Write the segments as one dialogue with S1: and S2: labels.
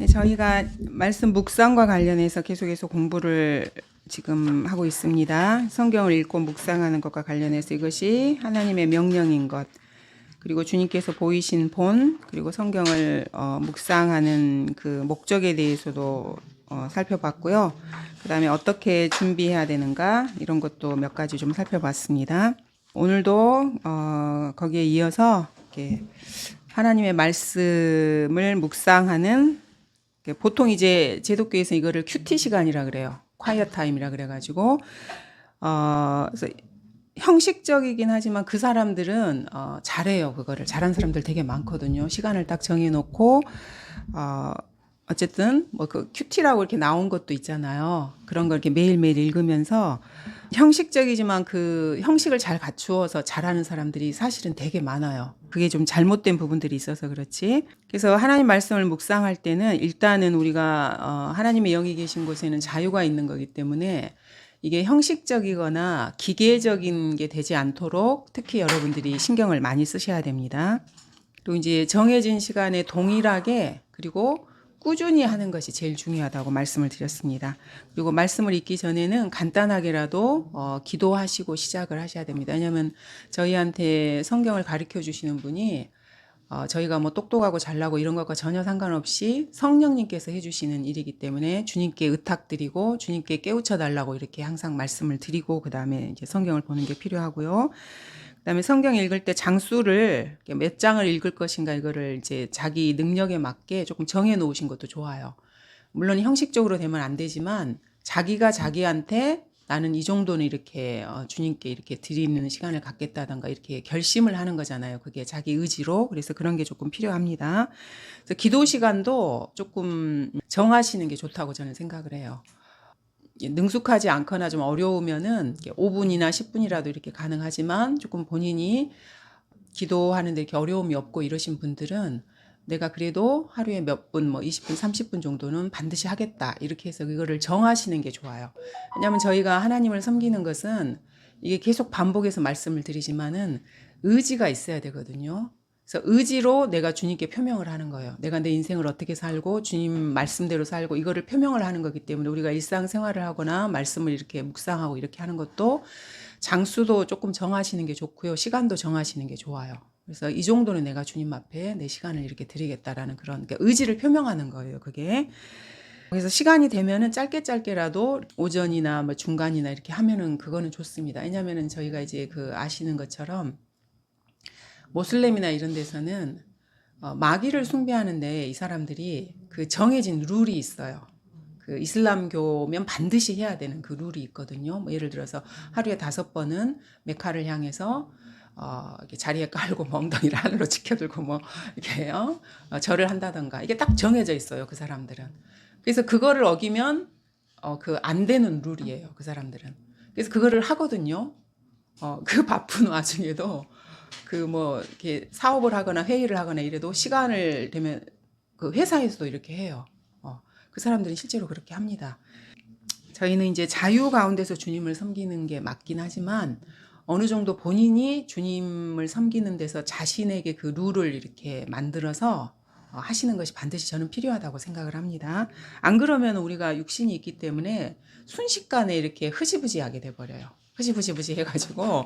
S1: 네, 저희가 말씀 묵상과 관련해서 계속해서 공부를 지금 하고 있습니다. 성경을 읽고 묵상하는 것과 관련해서 이것이 하나님의 명령인 것, 그리고 주님께서 보이신 본, 그리고 성경을 묵상하는 그 목적에 대해서도 살펴봤고요. 그 다음에 어떻게 준비해야 되는가 이런 것도 몇 가지 좀 살펴봤습니다. 오늘도 거기에 이어서 이렇게 하나님의 말씀을 묵상하는, 보통 이제 제독교에서 이거를 큐티 시간이라 그래요. 콰이어 타임이라 그래가지고 그래서 형식적이긴 하지만 그 사람들은 잘해요. 그거를 잘한 사람들 되게 많거든요. 시간을 딱 정해놓고 어쨌든 뭐 그 큐티라고 이렇게 나온 것도 있잖아요. 그런 걸 이렇게 매일매일 읽으면서 형식적이지만 그 형식을 잘 갖추어서 잘하는 사람들이 사실은 되게 많아요. 그게 좀 잘못된 부분들이 있어서 그렇지. 그래서 하나님 말씀을 묵상할 때는 일단은 우리가 하나님의 영이 계신 곳에는 자유가 있는 거기 때문에 이게 형식적이거나 기계적인 게 되지 않도록 특히 여러분들이 신경을 많이 쓰셔야 됩니다. 또 이제 정해진 시간에 동일하게 그리고 꾸준히 하는 것이 제일 중요하다고 말씀을 드렸습니다. 그리고 말씀을 읽기 전에는 간단하게라도 기도하시고 시작을 하셔야 됩니다. 왜냐하면 저희한테 성경을 가르쳐 주시는 분이 저희가 뭐 똑똑하고 잘나고 이런 것과 전혀 상관없이 성령님께서 해주시는 일이기 때문에 주님께 의탁드리고 주님께 깨우쳐 달라고 이렇게 항상 말씀을 드리고 그 다음에 이제 성경을 보는 게 필요하고요. 그다음에 성경 읽을 때 장수를 몇 장을 읽을 것인가 이거를 이제 자기 능력에 맞게 조금 정해 놓으신 것도 좋아요. 물론 형식적으로 되면 안 되지만 자기가 자기한테 나는 이 정도는 이렇게 주님께 이렇게 드리는 시간을 갖겠다던가 이렇게 결심을 하는 거잖아요. 그게 자기 의지로. 그래서 그런 게 조금 필요합니다. 그래서 기도 시간도 조금 정하시는 게 좋다고 저는 생각을 해요. 능숙하지 않거나 좀 어려우면은 5분이나 10분이라도 이렇게 가능하지만 조금 본인이 기도하는데 이렇게 어려움이 없고 이러신 분들은 내가 그래도 하루에 몇 분, 뭐 20분, 30분 정도는 반드시 하겠다. 이렇게 해서 그거를 정하시는 게 좋아요. 왜냐하면 저희가 하나님을 섬기는 것은 이게 계속 반복해서 말씀을 드리지만은 의지가 있어야 되거든요. 그래서 의지로 내가 주님께 표명을 하는 거예요. 내가 내 인생을 어떻게 살고 주님 말씀대로 살고 이거를 표명을 하는 거기 때문에 우리가 일상생활을 하거나 말씀을 이렇게 묵상하고 이렇게 하는 것도 장수도 조금 정하시는 게 좋고요. 시간도 정하시는 게 좋아요. 그래서 이 정도는 내가 주님 앞에 내 시간을 이렇게 드리겠다라는 그런 그러니까 의지를 표명하는 거예요. 그게. 그래서 시간이 되면은 짧게라도 오전이나 뭐 중간이나 이렇게 하면은 그거는 좋습니다. 왜냐면은 저희가 이제 그 아시는 것처럼 모슬렘이나 이런 데서는 마귀를 숭배하는데 이 사람들이 그 정해진 룰이 있어요. 그 이슬람교면 반드시 해야 되는 그 룰이 있거든요. 뭐 예를 들어서 하루에 5번은 메카를 향해서 이렇게 자리에 깔고 뭐 엉덩이를 하늘로 치켜들고 뭐 이렇게 절을 한다던가 이게 딱 정해져 있어요. 그 사람들은. 그래서 그거를 어기면 그 안 되는 룰이에요. 그 사람들은. 그래서 그거를 하거든요. 그 바쁜 와중에도 그 뭐 이렇게 사업을 하거나 회의를 하거나 이래도 시간을 되면 그 회사에서도 이렇게 해요. 그 사람들은 실제로 그렇게 합니다. 저희는 이제 자유 가운데서 주님을 섬기는 게 맞긴 하지만 어느 정도 본인이 주님을 섬기는 데서 자신에게 그 룰을 이렇게 만들어서 하시는 것이 반드시 저는 필요하다고 생각을 합니다. 안 그러면 우리가 육신이 있기 때문에 순식간에 이렇게 흐지부지하게 돼버려요. 흐지부지 해가지고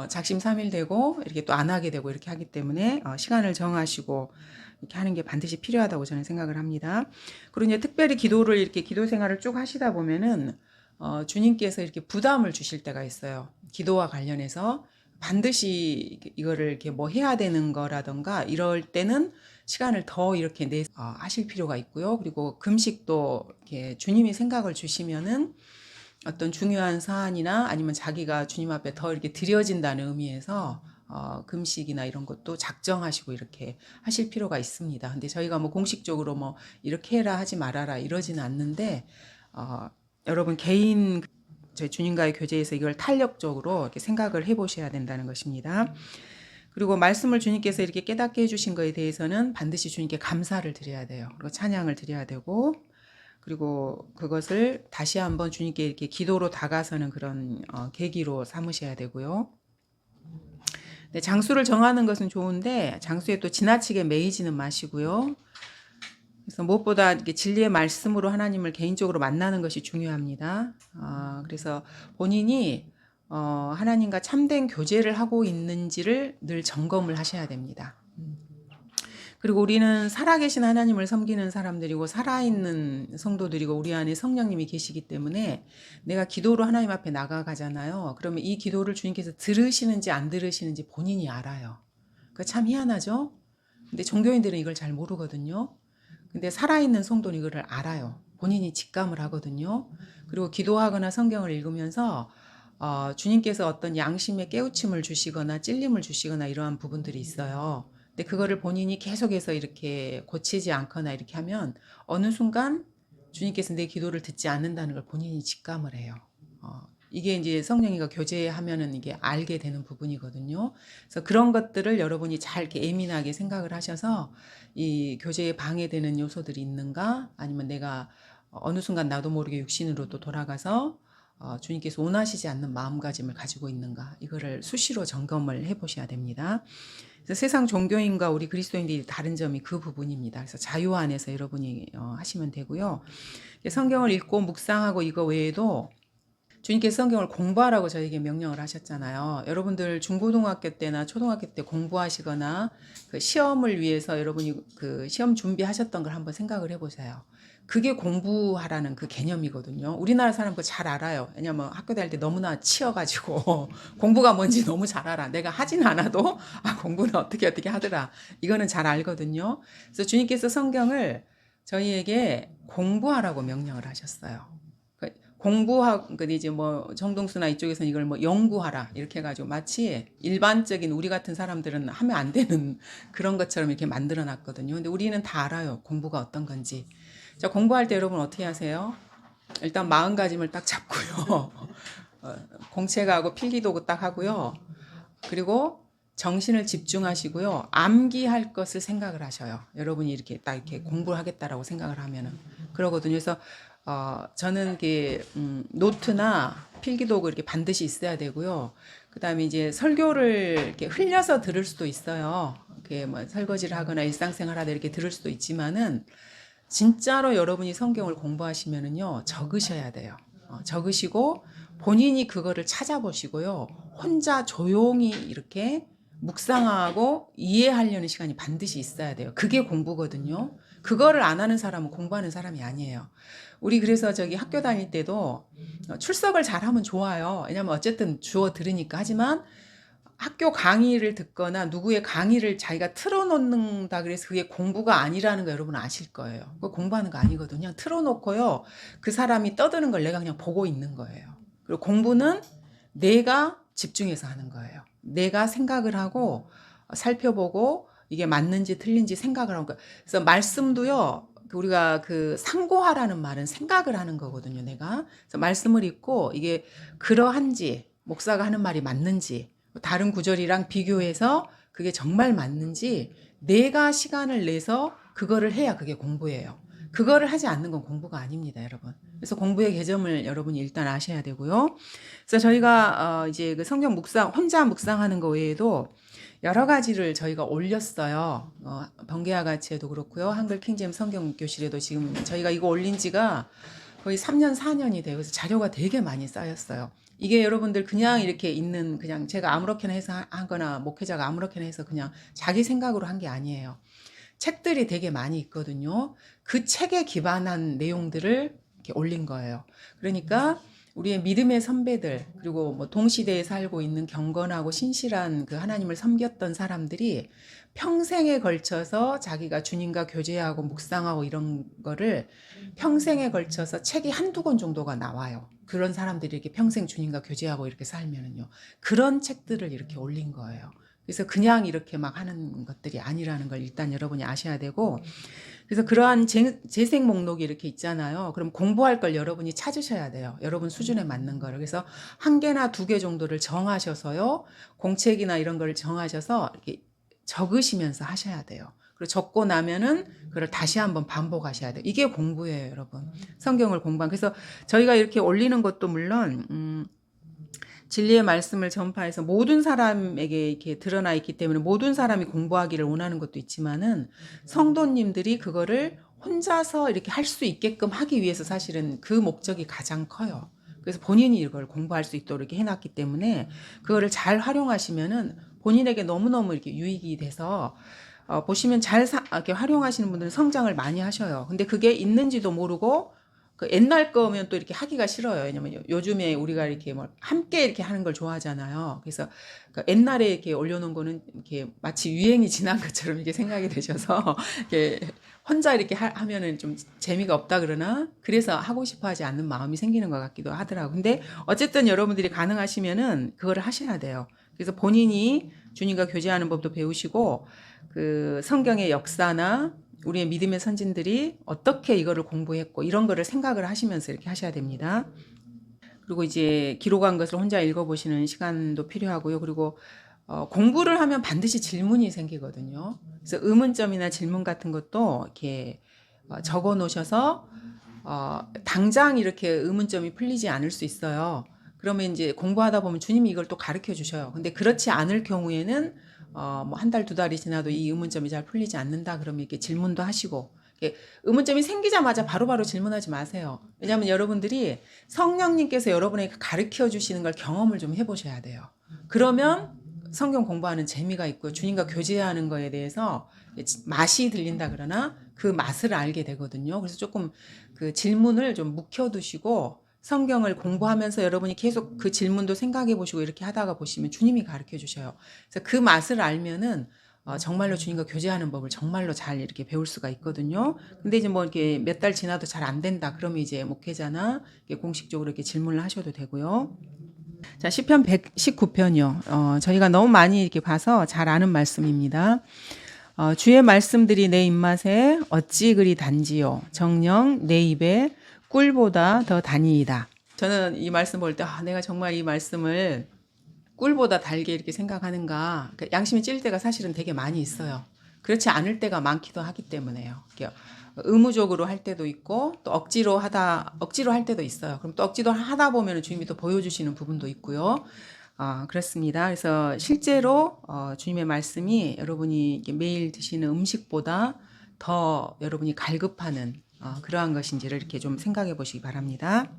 S1: 작심삼일되고 이렇게 또 안 하게 되고 이렇게 하기 때문에 시간을 정하시고 이렇게 하는 게 반드시 필요하다고 저는 생각을 합니다. 그리고 이제 특별히 기도를 이렇게 기도 생활을 쭉 하시다 보면은 주님께서 이렇게 부담을 주실 때가 있어요. 기도와 관련해서 반드시 이거를 이렇게 뭐 해야 되는 거라던가 이럴 때는 시간을 더 이렇게 하실 필요가 있고요. 그리고 금식도 이렇게 주님이 생각을 주시면은 어떤 중요한 사안이나 아니면 자기가 주님 앞에 더 이렇게 드려진다는 의미에서 금식이나 이런 것도 작정하시고 이렇게 하실 필요가 있습니다. 근데 저희가 뭐 공식적으로 뭐 이렇게 해라 하지 말아라 이러지는 않는데 여러분 개인 저희 주님과의 교제에서 이걸 탄력적으로 이렇게 생각을 해보셔야 된다는 것입니다. 그리고 말씀을 주님께서 이렇게 깨닫게 해주신 것에 대해서는 반드시 주님께 감사를 드려야 돼요. 그리고 찬양을 드려야 되고 그리고 그것을 다시 한번 주님께 이렇게 기도로 다가서는 그런 계기로 삼으셔야 되고요. 네, 장수를 정하는 것은 좋은데 장수에 또 지나치게 매이지는 마시고요. 그래서 무엇보다 이렇게 진리의 말씀으로 하나님을 개인적으로 만나는 것이 중요합니다. 그래서 본인이 하나님과 참된 교제를 하고 있는지를 늘 점검을 하셔야 됩니다. 그리고 우리는 살아계신 하나님을 섬기는 사람들이고 살아있는 성도들이고 우리 안에 성령님이 계시기 때문에 내가 기도로 하나님 앞에 나가가잖아요. 그러면 이 기도를 주님께서 들으시는지 안 들으시는지 본인이 알아요. 그러니까 참 희한하죠? 근데 종교인들은 이걸 잘 모르거든요. 근데 살아있는 성도는 이거를 알아요. 본인이 직감을 하거든요. 그리고 기도하거나 성경을 읽으면서 주님께서 어떤 양심의 깨우침을 주시거나 찔림을 주시거나 이러한 부분들이 있어요. 근데 그거를 본인이 계속해서 이렇게 고치지 않거나 이렇게 하면 어느 순간 주님께서 내 기도를 듣지 않는다는 걸 본인이 직감을 해요. 이게 이제 성령이가 교제하면은 이게 알게 되는 부분이거든요. 그래서 그런 것들을 여러분이 잘 이렇게 예민하게 생각을 하셔서 이 교제에 방해되는 요소들이 있는가, 아니면 내가 어느 순간 나도 모르게 육신으로 또 돌아가서 주님께서 원하시지 않는 마음가짐을 가지고 있는가, 이거를 수시로 점검을 해보셔야 됩니다. 그래서 세상 종교인과 우리 그리스도인들이 다른 점이 그 부분입니다. 그래서 자유 안에서 여러분이 하시면 되고요. 성경을 읽고 묵상하고 이거 외에도 주님께서 성경을 공부하라고 저에게 명령을 하셨잖아요. 여러분들 중고등학교 때나 초등학교 때 공부하시거나 그 시험을 위해서 여러분이 그 시험 준비하셨던 걸 한번 생각을 해보세요. 그게 공부하라는 그 개념이거든요. 우리나라 사람 그거 잘 알아요. 왜냐면 학교 다닐 때 너무나 치여가지고 공부가 뭔지 너무 잘 알아. 내가 하진 않아도 공부는 어떻게 하더라. 이거는 잘 알거든요. 그래서 주님께서 성경을 저희에게 공부하라고 명령을 하셨어요. 공부하고 이제 뭐 정동수나 이쪽에서는 이걸 뭐 연구하라 이렇게 해가지고 마치 일반적인 우리 같은 사람들은 하면 안 되는 그런 것처럼 이렇게 만들어 놨거든요. 근데 우리는 다 알아요. 공부가 어떤 건지. 자, 공부할 때 여러분 어떻게 하세요? 일단 마음가짐을 딱 잡고요. 공책하고 필기도구 딱 하고요. 그리고 정신을 집중하시고요. 암기할 것을 생각을 하셔요. 여러분이 이렇게 딱 이렇게 공부를 하겠다라고 생각을 하면은 그러거든요. 그래서 저는 이게 노트나 필기도구 이렇게 반드시 있어야 되고요. 그다음에 이제 설교를 이렇게 흘려서 들을 수도 있어요. 이렇게 뭐 설거지를 하거나 일상생활 하다 이렇게 들을 수도 있지만은 진짜로 여러분이 성경을 공부하시면은요, 적으셔야 돼요. 적으시고 본인이 그거를 찾아보시고요. 혼자 조용히 이렇게 묵상하고 이해하려는 시간이 반드시 있어야 돼요. 그게 공부거든요. 그거를 안 하는 사람은 공부하는 사람이 아니에요. 우리 그래서 저기 학교 다닐 때도 출석을 잘하면 좋아요. 왜냐면 어쨌든 주어 들으니까. 하지만 학교 강의를 듣거나 누구의 강의를 자기가 틀어놓는다 그래서 그게 공부가 아니라는 거 여러분 아실 거예요. 그거 공부하는 거 아니거든요. 그냥 틀어놓고요. 그 사람이 떠드는 걸 내가 그냥 보고 있는 거예요. 그리고 공부는 내가 집중해서 하는 거예요. 내가 생각을 하고 살펴보고 이게 맞는지 틀린지 생각을 하고. 그래서 말씀도요. 우리가 그 상고하라는 말은 생각을 하는 거거든요. 내가. 그래서 말씀을 읽고 이게 그러한지 목사가 하는 말이 맞는지 다른 구절이랑 비교해서 그게 정말 맞는지 내가 시간을 내서 그거를 해야 그게 공부예요. 그거를 하지 않는 건 공부가 아닙니다, 여러분. 그래서 공부의 개점을 여러분이 일단 아셔야 되고요. 그래서 저희가 이제 그 성경 묵상 혼자 묵상하는 거 외에도 여러 가지를 저희가 올렸어요. 번개와 같이에도 그렇고요. 한글 킹제임 성경 교실에도 지금 저희가 이거 올린 지가 거의 3년, 4년이 돼요. 그래서 자료가 되게 많이 쌓였어요. 이게 여러분들 그냥 이렇게 있는 그냥 제가 아무렇게나 해서 하거나 목회자가 아무렇게나 해서 그냥 자기 생각으로 한 게 아니에요. 책들이 되게 많이 있거든요. 그 책에 기반한 내용들을 이렇게 올린 거예요. 그러니까 우리의 믿음의 선배들 그리고 뭐 동시대에 살고 있는 경건하고 신실한 그 하나님을 섬겼던 사람들이 평생에 걸쳐서 자기가 주님과 교제하고 묵상하고 이런 거를 평생에 걸쳐서 책이 한두 권 정도가 나와요. 그런 사람들이 이렇게 평생 주님과 교제하고 이렇게 살면은요. 그런 책들을 이렇게 올린 거예요. 그래서 그냥 이렇게 막 하는 것들이 아니라는 걸 일단 여러분이 아셔야 되고, 그래서 그러한 재생 목록이 이렇게 있잖아요. 그럼 공부할 걸 여러분이 찾으셔야 돼요. 여러분 수준에 맞는 거를. 그래서 한 개나 두 개 정도를 정하셔서요. 공책이나 이런 걸 정하셔서 이렇게 적으시면서 하셔야 돼요. 그리고 적고 나면은 그걸 다시 한번 반복하셔야 돼요. 이게 공부예요, 여러분. 성경을 공부한. 그래서 저희가 이렇게 올리는 것도 물론 진리의 말씀을 전파해서 모든 사람에게 이렇게 드러나 있기 때문에 모든 사람이 공부하기를 원하는 것도 있지만은 성도님들이 그거를 혼자서 이렇게 할 수 있게끔 하기 위해서 사실은 그 목적이 가장 커요. 그래서 본인이 이걸 공부할 수 있도록 이렇게 해놨기 때문에 그거를 잘 활용하시면은 본인에게 너무너무 이렇게 유익이 돼서 보시면 이렇게 활용하시는 분들은 성장을 많이 하셔요. 근데 그게 있는지도 모르고 그 옛날 거면 또 이렇게 하기가 싫어요. 왜냐면 요즘에 우리가 이렇게 뭐 함께 이렇게 하는 걸 좋아하잖아요. 그래서 그 옛날에 이렇게 올려놓은 거는 이렇게 마치 유행이 지난 것처럼 이렇게 생각이 되셔서 이렇게 혼자 이렇게 하면은 좀 재미가 없다 그러나 그래서 하고 싶어 하지 않는 마음이 생기는 것 같기도 하더라고요. 근데 어쨌든 여러분들이 가능하시면은 그거를 하셔야 돼요. 그래서 본인이 주님과 교제하는 법도 배우시고 그 성경의 역사나 우리의 믿음의 선진들이 어떻게 이거를 공부했고 이런 거를 생각을 하시면서 이렇게 하셔야 됩니다. 그리고 이제 기록한 것을 혼자 읽어보시는 시간도 필요하고요. 그리고 공부를 하면 반드시 질문이 생기거든요. 그래서 의문점이나 질문 같은 것도 이렇게 적어 놓으셔서 당장 이렇게 의문점이 풀리지 않을 수 있어요. 그러면 이제 공부하다 보면 주님이 이걸 또 가르쳐 주셔요. 근데 그렇지 않을 경우에는 뭐 한 달, 두 달이 지나도 이 의문점이 잘 풀리지 않는다. 그러면 이렇게 질문도 하시고 의문점이 생기자마자 바로바로 질문하지 마세요. 왜냐하면 여러분들이 성령님께서 여러분에게 가르쳐 주시는 걸 경험을 좀 해보셔야 돼요. 그러면 성경 공부하는 재미가 있고 주님과 교제하는 거에 대해서 맛이 들린다 그러나 그 맛을 알게 되거든요. 그래서 조금 그 질문을 좀 묵혀두시고 성경을 공부하면서 여러분이 계속 그 질문도 생각해 보시고 이렇게 하다가 보시면 주님이 가르쳐 주셔요. 그래서 그 맛을 알면은 정말로 주님과 교제하는 법을 정말로 잘 이렇게 배울 수가 있거든요. 근데 이제 뭐 이렇게 몇 달 지나도 잘 안 된다. 그러면 이제 목회자나 공식적으로 이렇게 질문을 하셔도 되고요. 자, 시편 119편이요. 저희가 너무 많이 이렇게 봐서 잘 아는 말씀입니다. 주의 말씀들이 내 입맛에 어찌 그리 단지요. 정녕 내 입에 꿀보다 더 단이이다. 저는 이 말씀 볼 때 내가 정말 이 말씀을 꿀보다 달게 이렇게 생각하는가. 양심이 찔 때가 사실은 되게 많이 있어요. 그렇지 않을 때가 많기도 하기 때문에요. 의무적으로 할 때도 있고 또 억지로 할 때도 있어요. 그럼 또 억지로 하다 보면 주님이 또 보여주시는 부분도 있고요. 그렇습니다. 그래서 실제로 주님의 말씀이 여러분이 매일 드시는 음식보다 더 여러분이 갈급하는 그러한 것인지를 이렇게 좀 생각해 보시기 바랍니다.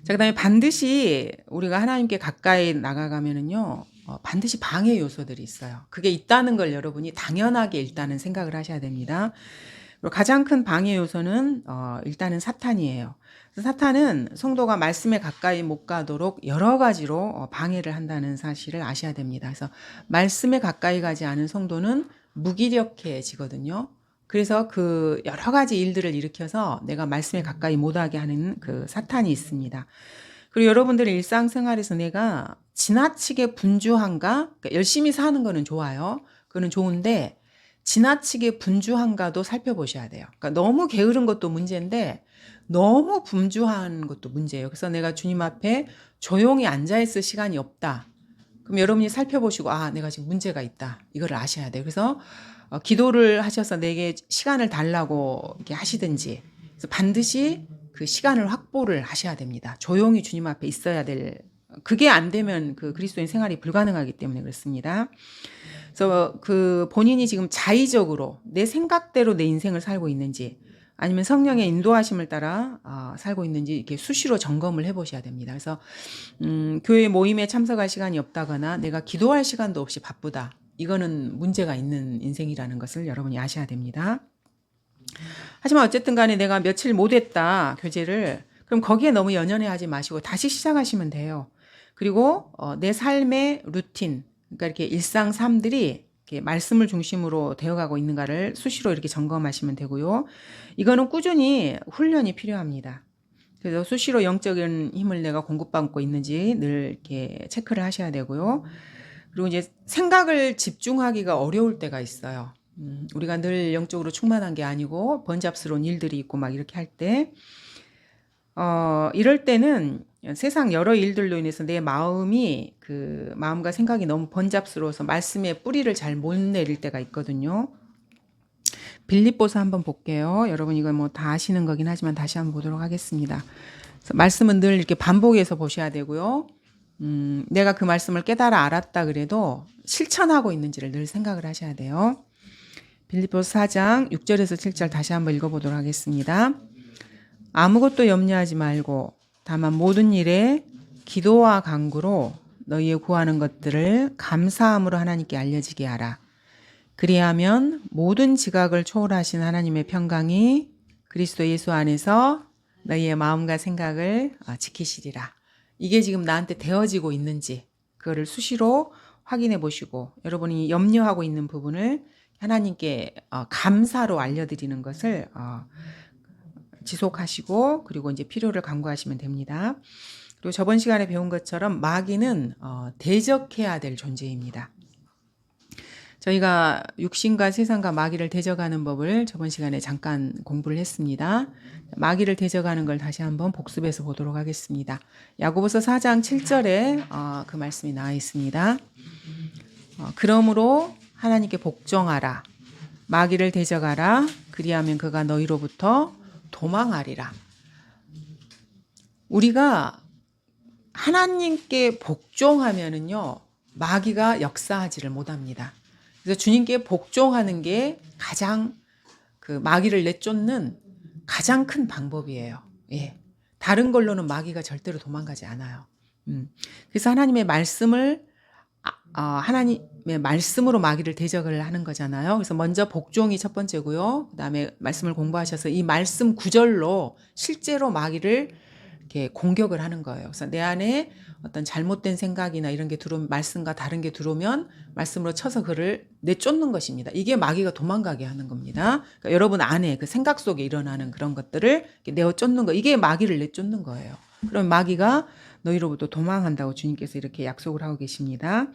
S1: 자, 그다음에 반드시 우리가 하나님께 가까이 나가가면은요, 반드시 방해 요소들이 있어요. 그게 있다는 걸 여러분이 당연하게 일단은 생각을 하셔야 됩니다. 그리고 가장 큰 방해 요소는 일단은 사탄이에요. 사탄은 성도가 말씀에 가까이 못 가도록 여러 가지로 방해를 한다는 사실을 아셔야 됩니다. 그래서 말씀에 가까이 가지 않은 성도는 무기력해지거든요. 그래서 그 여러 가지 일들을 일으켜서 내가 말씀에 가까이 못하게 하는 그 사탄이 있습니다. 그리고 여러분들의 일상생활에서 내가 지나치게 분주한가? 그러니까 열심히 사는 거는 좋아요. 그거는 좋은데 지나치게 분주한가도 살펴보셔야 돼요. 그러니까 너무 게으른 것도 문제인데 너무 분주한 것도 문제예요. 그래서 내가 주님 앞에 조용히 앉아있을 시간이 없다. 그럼 여러분이 살펴보시고 내가 지금 문제가 있다. 이걸 아셔야 돼요. 그래서 기도를 하셔서 내게 시간을 달라고 이렇게 하시든지 그래서 반드시 그 시간을 확보를 하셔야 됩니다. 조용히 주님 앞에 있어야 될 그게 안 되면 그 그리스도인 생활이 불가능하기 때문에 그렇습니다. 그래서 그 본인이 지금 자의적으로 내 생각대로 내 인생을 살고 있는지 아니면 성령의 인도하심을 따라 살고 있는지 이렇게 수시로 점검을 해보셔야 됩니다. 그래서 교회 모임에 참석할 시간이 없다거나 내가 기도할 시간도 없이 바쁘다. 이거는 문제가 있는 인생이라는 것을 여러분이 아셔야 됩니다. 하지만 어쨌든 간에 내가 며칠 못했다 교제를 그럼 거기에 너무 연연해하지 마시고 다시 시작하시면 돼요. 그리고 내 삶의 루틴 그러니까 이렇게 일상 삶들이 이렇게 말씀을 중심으로 되어가고 있는가를 수시로 이렇게 점검하시면 되고요. 이거는 꾸준히 훈련이 필요합니다. 그래서 수시로 영적인 힘을 내가 공급받고 있는지 늘 이렇게 체크를 하셔야 되고요. 그리고 이제 생각을 집중하기가 어려울 때가 있어요. 우리가 늘 영적으로 충만한 게 아니고 번잡스러운 일들이 있고 막 이렇게 할 때, 이럴 때는 세상 여러 일들로 인해서 내 마음이 그 마음과 생각이 너무 번잡스러워서 말씀의 뿌리를 잘 못 내릴 때가 있거든요. 빌립보서 한번 볼게요. 여러분 이거 뭐 다 아시는 거긴 하지만 다시 한번 보도록 하겠습니다. 그래서 말씀은 늘 이렇게 반복해서 보셔야 되고요. 내가 그 말씀을 깨달아 알았다 그래도 실천하고 있는지를 늘 생각을 하셔야 돼요. 빌립보서 4장 6절에서 7절 다시 한번 읽어보도록 하겠습니다. 아무것도 염려하지 말고 다만 모든 일에 기도와 간구로 너희의 구하는 것들을 감사함으로 하나님께 알려지게 하라. 그리하면 모든 지각을 초월하신 하나님의 평강이 그리스도 예수 안에서 너희의 마음과 생각을 지키시리라. 이게 지금 나한테 되어지고 있는지 그거를 수시로 확인해 보시고 여러분이 염려하고 있는 부분을 하나님께 감사로 알려드리는 것을 지속하시고 그리고 이제 필요를 간구하시면 됩니다. 그리고 저번 시간에 배운 것처럼 마귀는 대적해야 될 존재입니다. 저희가 육신과 세상과 마귀를 대적하는 법을 저번 시간에 잠깐 공부를 했습니다. 마귀를 대적하는 걸 다시 한번 복습해서 보도록 하겠습니다. 야고보서 4장 7절에 그 말씀이 나와 있습니다. 그러므로 하나님께 복종하라. 마귀를 대적하라. 그리하면 그가 너희로부터 도망하리라. 우리가 하나님께 복종하면은요, 마귀가 역사하지를 못합니다. 그래서 주님께 복종하는 게 가장 그 마귀를 내쫓는 가장 큰 방법이에요. 예. 다른 걸로는 마귀가 절대로 도망가지 않아요. 그래서 하나님의 말씀을 하나님의 말씀으로 마귀를 대적을 하는 거잖아요. 그래서 먼저 복종이 첫 번째고요. 그다음에 말씀을 공부하셔서 이 말씀 구절로 실제로 마귀를 이렇게 공격을 하는 거예요. 그래서 내 안에 어떤 잘못된 생각이나 이런 게 들어오면 말씀과 다른 게 들어오면 말씀으로 쳐서 그를 내쫓는 것입니다. 이게 마귀가 도망가게 하는 겁니다. 그러니까 여러분 안에 그 생각 속에 일어나는 그런 것들을 내쫓는 거, 이게 마귀를 내쫓는 거예요. 그럼 마귀가 너희로부터 도망한다고 주님께서 이렇게 약속을 하고 계십니다.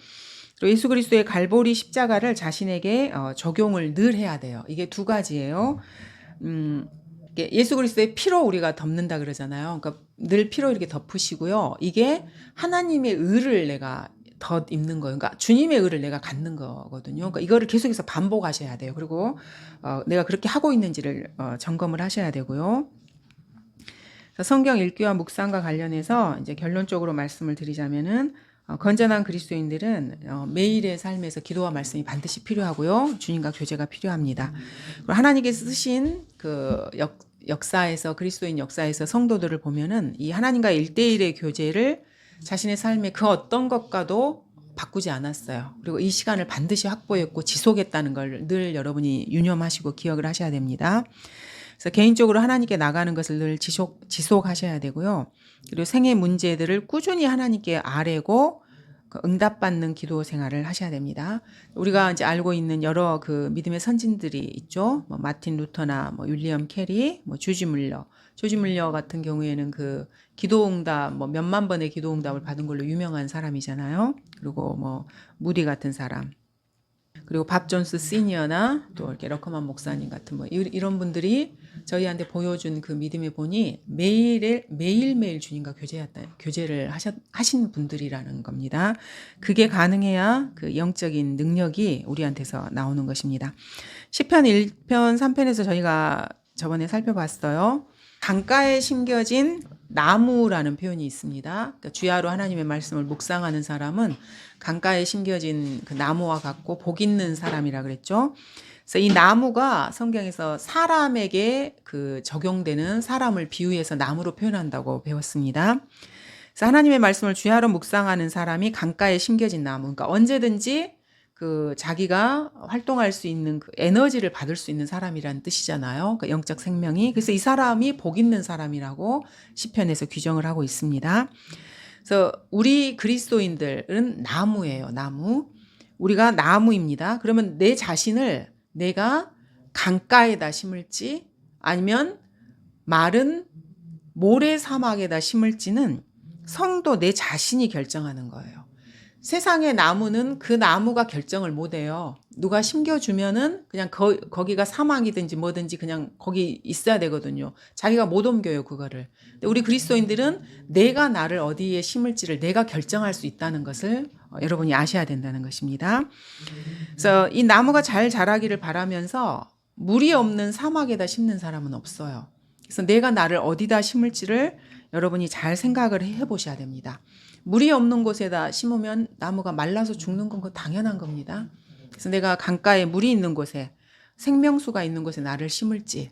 S1: 그리고 예수 그리스도의 갈보리 십자가를 자신에게 적용을 늘 해야 돼요. 이게 두 가지예요. 예수 그리스도의 피로 우리가 덮는다 그러잖아요. 그러니까 늘 피로 이렇게 덮으시고요. 이게 하나님의 의를 내가 덧 입는 거예요. 그러니까 주님의 의를 내가 갖는 거거든요. 그러니까 이거를 계속해서 반복하셔야 돼요. 그리고 내가 그렇게 하고 있는지를 점검을 하셔야 되고요. 성경 읽기와 묵상과 관련해서 이제 결론적으로 말씀을 드리자면은 건전한 그리스도인들은 매일의 삶에서 기도와 말씀이 반드시 필요하고요. 주님과 교제가 필요합니다. 그리고 하나님께서 쓰신 그 역사에서 그리스도인 역사에서 성도들을 보면은 이 하나님과 1대1의 교제를 자신의 삶의 그 어떤 것과도 바꾸지 않았어요. 그리고 이 시간을 반드시 확보했고 지속했다는 걸 늘 여러분이 유념하시고 기억을 하셔야 됩니다. 그래서 개인적으로 하나님께 나가는 것을 늘 지속하셔야 되고요. 그리고 생애 문제들을 꾸준히 하나님께 아뢰고 응답받는 기도 생활을 하셔야 됩니다. 우리가 이제 알고 있는 여러 그 믿음의 선진들이 있죠. 마틴 루터나 윌리엄 캐리, 조지 물러 같은 경우에는 그 기도 응답 몇만 번의 기도 응답을 받은 걸로 유명한 사람이잖아요. 그리고 무디 같은 사람. 그리고 밥 존스 시니어나 또 이렇게 러커만 목사님 같은 이런 분들이 저희한테 보여준 그 믿음의 본이 매일매일 주님과 교제를 하신 분들이라는 겁니다. 그게 가능해야 그 영적인 능력이 우리한테서 나오는 것입니다. 시편 1편 3편에서 저희가 저번에 살펴봤어요. 강가에 심겨진 나무라는 표현이 있습니다. 그러니까 주야로 하나님의 말씀을 묵상하는 사람은 강가에 심겨진 그 나무와 같고 복 있는 사람이라 그랬죠. 그래서 이 나무가 성경에서 사람에게 그 적용되는 사람을 비유해서 나무로 표현한다고 배웠습니다. 그래서 하나님의 말씀을 주야로 묵상하는 사람이 강가에 심겨진 나무. 그러니까 언제든지 그 자기가 활동할 수 있는 그 에너지를 받을 수 있는 사람이라는 뜻이잖아요. 그 영적 생명이. 그래서 이 사람이 복 있는 사람이라고 시편에서 규정을 하고 있습니다. 그래서 우리 그리스도인들은 나무예요. 나무. 우리가 나무입니다. 그러면 내 자신을 내가 강가에다 심을지 아니면 마른 모래 사막에다 심을지는 성도 내 자신이 결정하는 거예요. 세상의 나무는 그 나무가 결정을 못해요. 누가 심겨주면은 그냥 거기가 사막이든지 뭐든지 그냥 거기 있어야 되거든요. 자기가 못 옮겨요, 그거를. 근데 우리 그리스도인들은 내가 나를 어디에 심을지를 내가 결정할 수 있다는 것을 여러분이 아셔야 된다는 것입니다. 그래서 이 나무가 잘 자라기를 바라면서 물이 없는 사막에다 심는 사람은 없어요. 그래서 내가 나를 어디다 심을지를 여러분이 잘 생각을 해보셔야 됩니다. 물이 없는 곳에다 심으면 나무가 말라서 죽는 건 당연한 겁니다. 그래서 내가 강가에 물이 있는 곳에 생명수가 있는 곳에 나를 심을지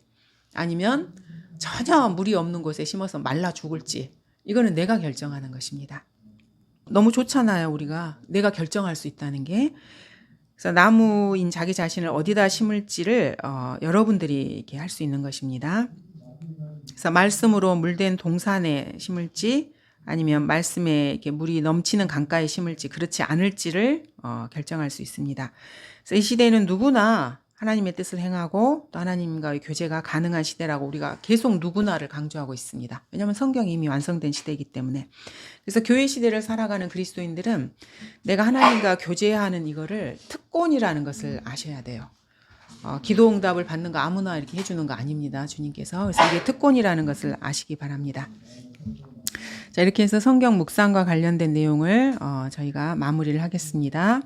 S1: 아니면 전혀 물이 없는 곳에 심어서 말라 죽을지 이거는 내가 결정하는 것입니다. 너무 좋잖아요. 우리가 내가 결정할 수 있다는 게. 그래서 나무인 자기 자신을 어디다 심을지를 여러분들이 이렇게 할 수 있는 것입니다. 그래서 말씀으로 물된 동산에 심을지 아니면 말씀에 이렇게 물이 넘치는 강가에 심을지 그렇지 않을지를 결정할 수 있습니다. 그래서 이 시대에는 누구나 하나님의 뜻을 행하고 또 하나님과의 교제가 가능한 시대라고 우리가 계속 누구나를 강조하고 있습니다. 왜냐하면 성경이 이미 완성된 시대이기 때문에. 그래서 교회 시대를 살아가는 그리스도인들은 내가 하나님과 교제하는 이거를 특권이라는 것을 아셔야 돼요. 기도 응답을 받는 거 아무나 이렇게 해주는 거 아닙니다. 주님께서. 그래서 이게 특권이라는 것을 아시기 바랍니다. 자, 이렇게 해서 성경 묵상과 관련된 내용을 저희가 마무리를 하겠습니다.